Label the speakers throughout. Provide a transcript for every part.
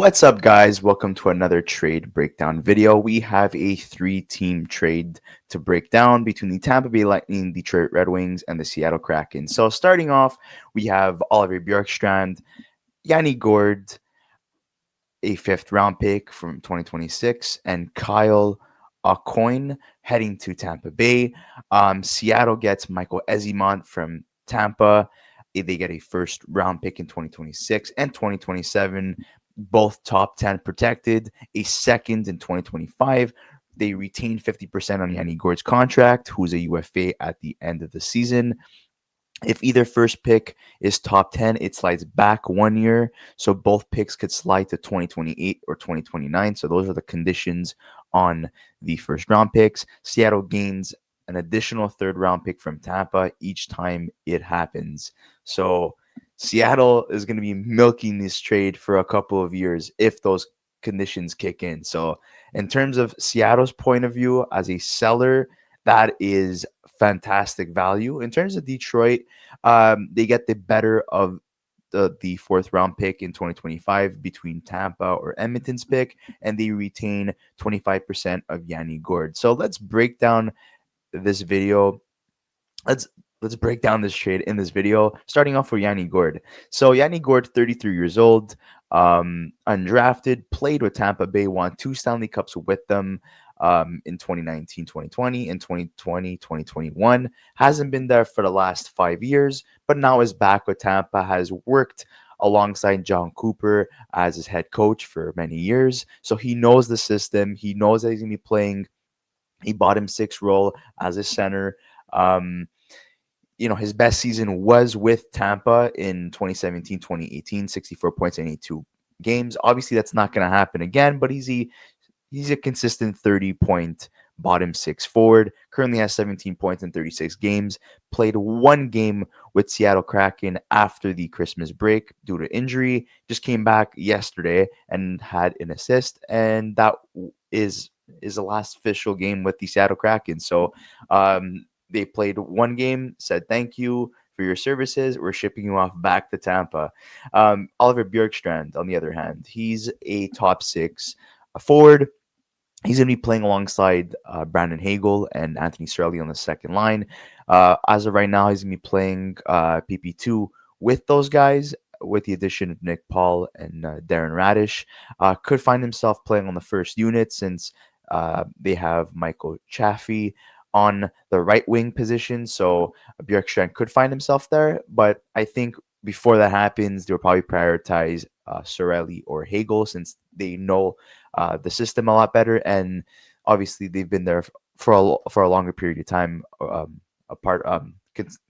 Speaker 1: What's up, guys? Welcome to another trade breakdown video. We have a three-team trade to break down between the Tampa Bay Lightning, Detroit Red Wings, and the Seattle Kraken. So starting off, we have Oliver Bjorkstrand, Yanni Gourde, a fifth-round pick from 2026, and Kyle Aucoin heading to Tampa Bay. Seattle gets Michael Eyssimont from Tampa. They get a first-round pick in 2026 and 2027, both top 10 protected, a second in 2025. They retain 50% on Yanni Gourde's contract, who's a UFA at the end of the season. If either first pick is top 10, it slides back 1 year. So both picks could slide to 2028 or 2029. So those are the conditions on the first round picks. Seattle gains an additional third round pick from Tampa each time it happens. So Seattle is going to be milking this trade for a couple of years if those conditions kick in. So in terms of Seattle's point of view as a seller, that is fantastic value. In terms of Detroit, they get the better of the fourth round pick in 2025 between Tampa or Edmonton's pick, and they retain 25% of Yanni Gourde. So let's break down this video. Let's break down this trade in this video, starting off with Yanni Gourde. So Yanni Gourde, 33 years old, undrafted, played with Tampa Bay, won 2 Stanley Cups with them in 2019, 2020, and 2020, 2021. Hasn't been there for the last 5 years, but now is back with Tampa, has worked alongside John Cooper as his head coach for many years. So he knows the system. He knows that he's going to be playing a bottom six role as a center. His best season was with Tampa in 2017, 2018, 64 points in 82 games. Obviously, that's not going to happen again, but he's a consistent 30-point bottom six forward. Currently has 17 points in 36 games. Played one game with Seattle Kraken after the Christmas break due to injury. Just came back yesterday and had an assist, and that is the last official game with the Seattle Kraken. So they played one game, said thank you for your services. We're shipping you off back to Tampa. Oliver Bjorkstrand, on the other hand, he's a top six forward. He's going to be playing alongside Brandon Hagel and Anthony Cirelli on the second line. As of right now, he's going to be playing PP2 with those guys, with the addition of Nick Paul and Darren Radish. Could find himself playing on the first unit since they have Michael Chaffee on the right wing position. So Bjorkstrand could find himself there. But I think before that happens, they'll probably prioritize Cirelli or Hagel since they know the system a lot better. And obviously, they've been there for a longer period of time,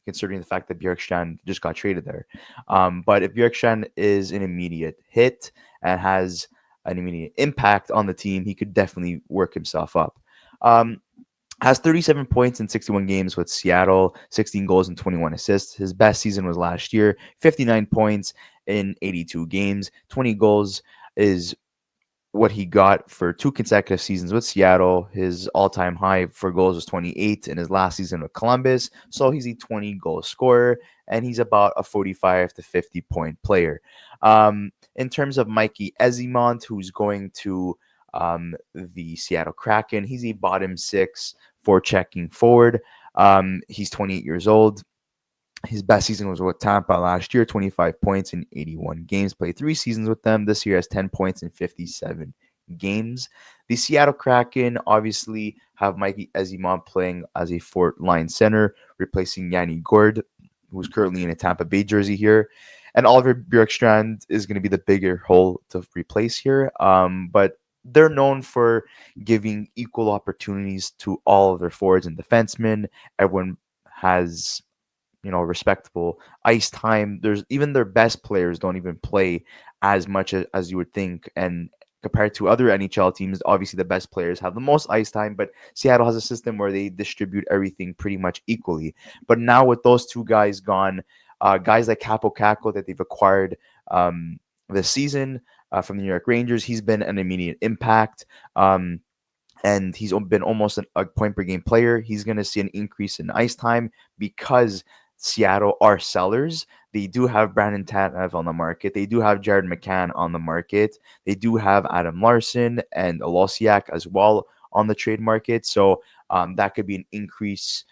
Speaker 1: considering the fact that Bjorkstrand just got traded there. But if Bjorkstrand is an immediate hit and has an immediate impact on the team, he could definitely work himself up. Has 37 points in 61 games with Seattle, 16 goals and 21 assists. His best season was last year, 59 points in 82 games. 20 goals is what he got for 2 consecutive seasons with Seattle. His all-time high for goals was 28 in his last season with Columbus. So he's a 20-goal scorer, and he's about a 45 to 50-point player. In terms of Mikey Eyssimont, who's going to the Seattle Kraken, he's a bottom six for checking forward. He's 28 years old. His best season was with Tampa last year, 25 points in 81 games. Played 3 seasons with them. This year has 10 points in 57 games. The Seattle Kraken obviously have Mikey Eyssimont playing as a fourth-line center, replacing Yanni Gourde, who's currently in a Tampa Bay jersey here. And Oliver Bjorkstrand is going to be the bigger hole to replace here. But they're known for giving equal opportunities to all of their forwards and defensemen. Everyone has, respectable ice time. There's even their best players don't even play as much as you would think. And compared to other NHL teams, obviously the best players have the most ice time, but Seattle has a system where they distribute everything pretty much equally. But now with those two guys gone, guys like Capo Caco that they've acquired this season from the New York Rangers, he's been an immediate impact. And he's been almost a point per game player. He's going to see an increase in ice time because Seattle are sellers. They do have Brandon Tanev on the market. They do have Jared McCann on the market. They do have Adam Larson and Olosiak as well on the trade market. So that could be an increase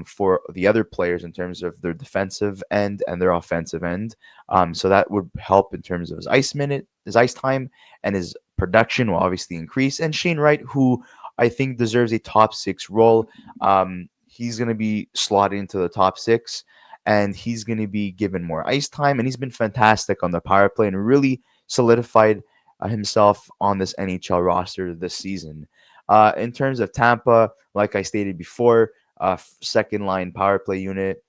Speaker 1: for the other players in terms of their defensive end and their offensive end. So that would help in terms of his ice time, and his production will obviously increase. And Shane Wright, who I think deserves a top six role, he's going to be slotted into the top six, and he's going to be given more ice time. And he's been fantastic on the power play and really solidified himself on this NHL roster this season. In terms of Tampa, like I stated before, second line power play unit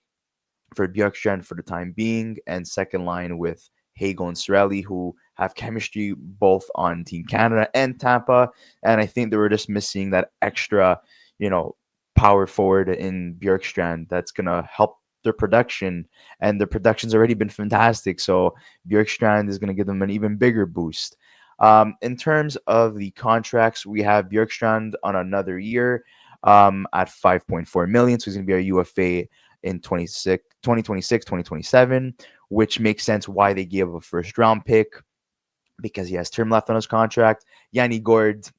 Speaker 1: for Bjorkstrand for the time being, and second line with Hagel and Sorelli, who have chemistry both on Team Canada and Tampa. And I think they were just missing that extra, you know, power forward in Bjorkstrand that's going to help their production. And their production's already been fantastic. So Bjorkstrand is going to give them an even bigger boost. In terms of the contracts, we have Bjorkstrand on another year at 5.4 million. So he's going to be our UFA in 2026, 2027, which makes sense why they gave a first round pick, because he has term left on his contract. Yanni Gourde,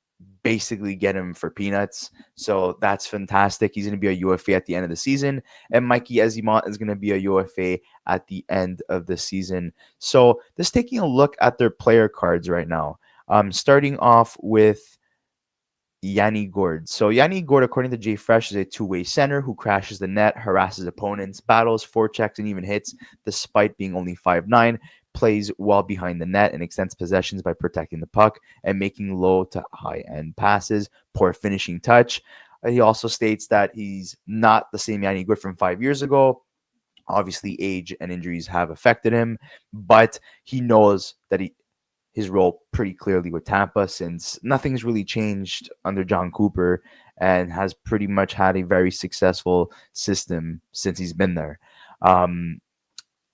Speaker 1: basically get him for peanuts. So that's fantastic. He's going to be a UFA at the end of the season. And Mikey Eyssimont is going to be a UFA at the end of the season. So just taking a look at their player cards right now. Starting off with Yanni Gourde. So Yanni Gourde, according to Jay Fresh, is a two-way center who crashes the net, harasses opponents, battles, forechecks, and even hits, despite being only 5'9", plays well behind the net and extends possessions by protecting the puck and making low to high-end passes, poor finishing touch. He also states that he's not the same Yanni Gourde from 5 years ago. Obviously, age and injuries have affected him, but he knows that his role pretty clearly with Tampa, since nothing's really changed under John Cooper, and has pretty much had a very successful system since he's been there.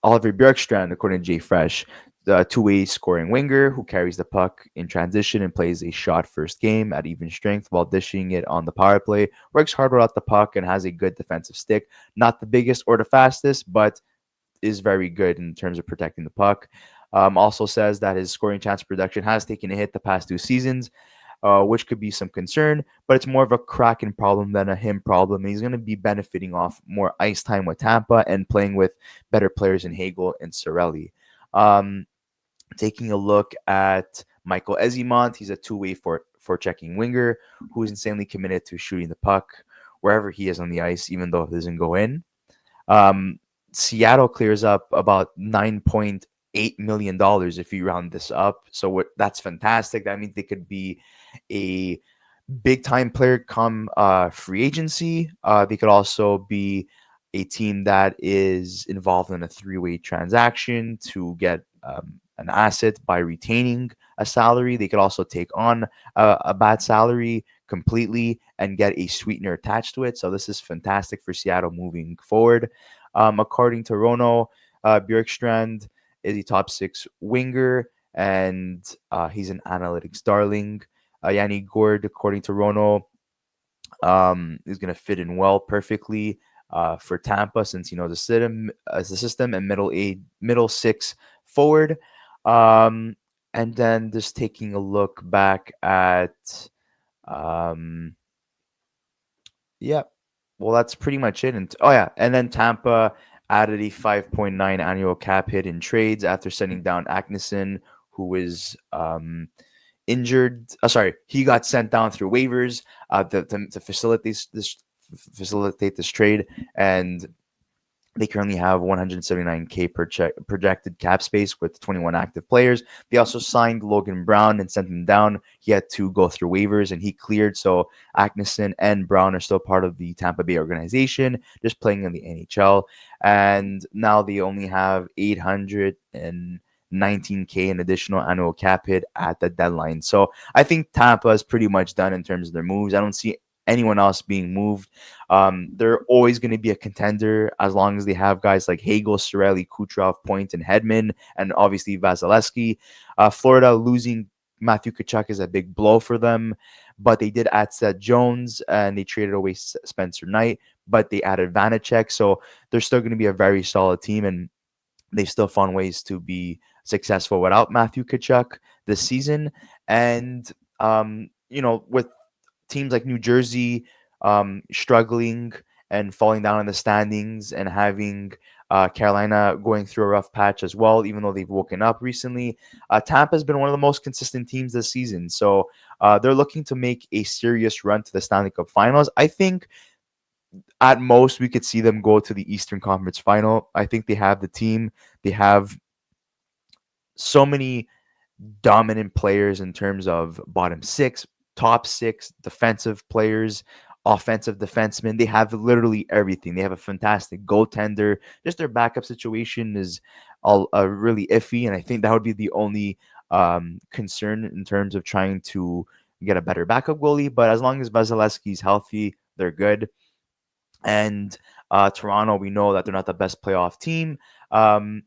Speaker 1: Oliver Bjorkstrand, according to Jay Fresh, the two-way scoring winger who carries the puck in transition and plays a shot first game at even strength while dishing it on the power play, works hard without the puck and has a good defensive stick. Not the biggest or the fastest, but is very good in terms of protecting the puck. Also says that his scoring chance production has taken a hit the past 2 seasons, which could be some concern, but it's more of a Kraken problem than a him problem. He's going to be benefiting off more ice time with Tampa and playing with better players in Hagel and Sorelli. Taking a look at Michael Eyssimont, he's a two-way for checking winger who is insanely committed to shooting the puck wherever he is on the ice, even though it doesn't go in. Seattle clears up about $9.8 million if you round this up. So that's fantastic. That means they could be a big time player come free agency. They could also be a team that is involved in a three-way transaction to get an asset by retaining a salary. They could also take on a bad salary completely and get a sweetener attached to it. So this is fantastic for Seattle moving forward. According to Rono, Bjorkstrand is a top six winger, and he's an analytics darling. Yanni Gourde, according to Rono, is going to fit in well perfectly for Tampa, since he knows the system and middle six forward. And then just taking a look back at, yeah, well, that's pretty much it. And and then Tampa added a 5.9 annual cap hit in trades after sending down Aknesson, who was injured. He got sent down through waivers to facilitate this trade, and they currently have 179K projected cap space with 21 active players. They also signed Logan Brown and sent him down. He had to go through waivers and he cleared. So Aknesson and Brown are still part of the Tampa Bay organization, just playing in the NHL. And now they only have 819K in additional annual cap hit at the deadline. So I think Tampa is pretty much done in terms of their moves. I don't see anyone else being moved. They're always going to be a contender as long as they have guys like Hagel, Sorelli, Kucherov, Point, and Hedman, and obviously Vasilevsky. Florida losing Matthew Tkachuk is a big blow for them, but they did add Seth Jones and they traded away Spencer Knight, but they added Vanacek, so they're still going to be a very solid team. And They've still found ways to be successful without Matthew Tkachuk this season. And, with teams like New Jersey struggling and falling down in the standings, and having Carolina going through a rough patch as well, even though they've woken up recently. Tampa's been one of the most consistent teams this season. So they're looking to make a serious run to the Stanley Cup finals. I think at most we could see them go to the Eastern Conference final. I think they have the team. They have so many dominant players in terms of bottom six, top six defensive players, offensive defensemen. They have literally everything. They have a fantastic goaltender. Just their backup situation is all really iffy, and I think that would be the only concern in terms of trying to get a better backup goalie. But as long as Vasilevsky's healthy, they're good. And Toronto, we know that they're not the best playoff team. Um,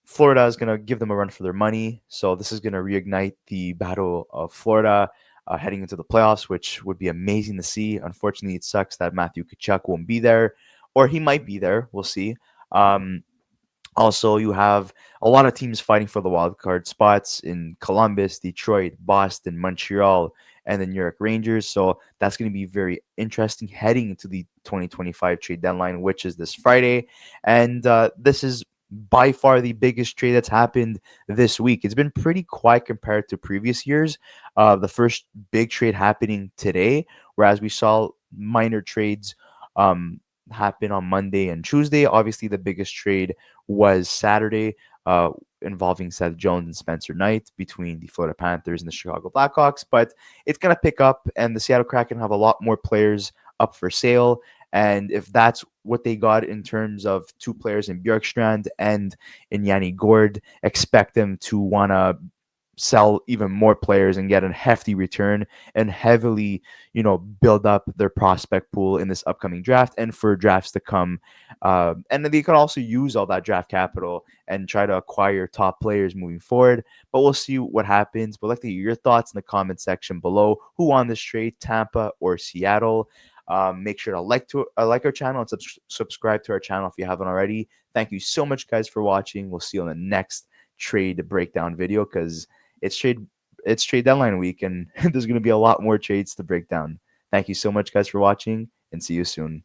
Speaker 1: Florida is going to give them a run for their money. So this is going to reignite the battle of Florida heading into the playoffs, which would be amazing to see. Unfortunately, it sucks that Matthew Tkachuk won't be there, or he might be there. We'll see. Also, you have a lot of teams fighting for the wild card spots in Columbus, Detroit, Boston, Montreal, and the New York Rangers. So that's going to be very interesting heading into the 2025 trade deadline, which is this Friday. And this is by far the biggest trade that's happened this week. It's been pretty quiet compared to previous years. The first big trade happening today, whereas we saw minor trades happen on Monday and Tuesday. Obviously, the biggest trade was Saturday, uh, involving Seth Jones and Spencer Knight between the Florida Panthers and the Chicago Blackhawks. But it's going to pick up, and the Seattle Kraken have a lot more players up for sale. And if that's what they got in terms of two players in Bjorkstrand and in Yanni Gourde, expect them to want to sell even more players and get a hefty return, and heavily, build up their prospect pool in this upcoming draft and for drafts to come. And then they could also use all that draft capital and try to acquire top players moving forward. But we'll see what happens. But I'd like to hear your thoughts in the comment section below. Who won this trade, Tampa or Seattle? Make sure to like our channel and subscribe to our channel if you haven't already. Thank you so much, guys, for watching. We'll see you on the next trade breakdown video, because it's trade deadline week, and there's going to be a lot more trades to break down. Thank you so much, guys, for watching, and see you soon.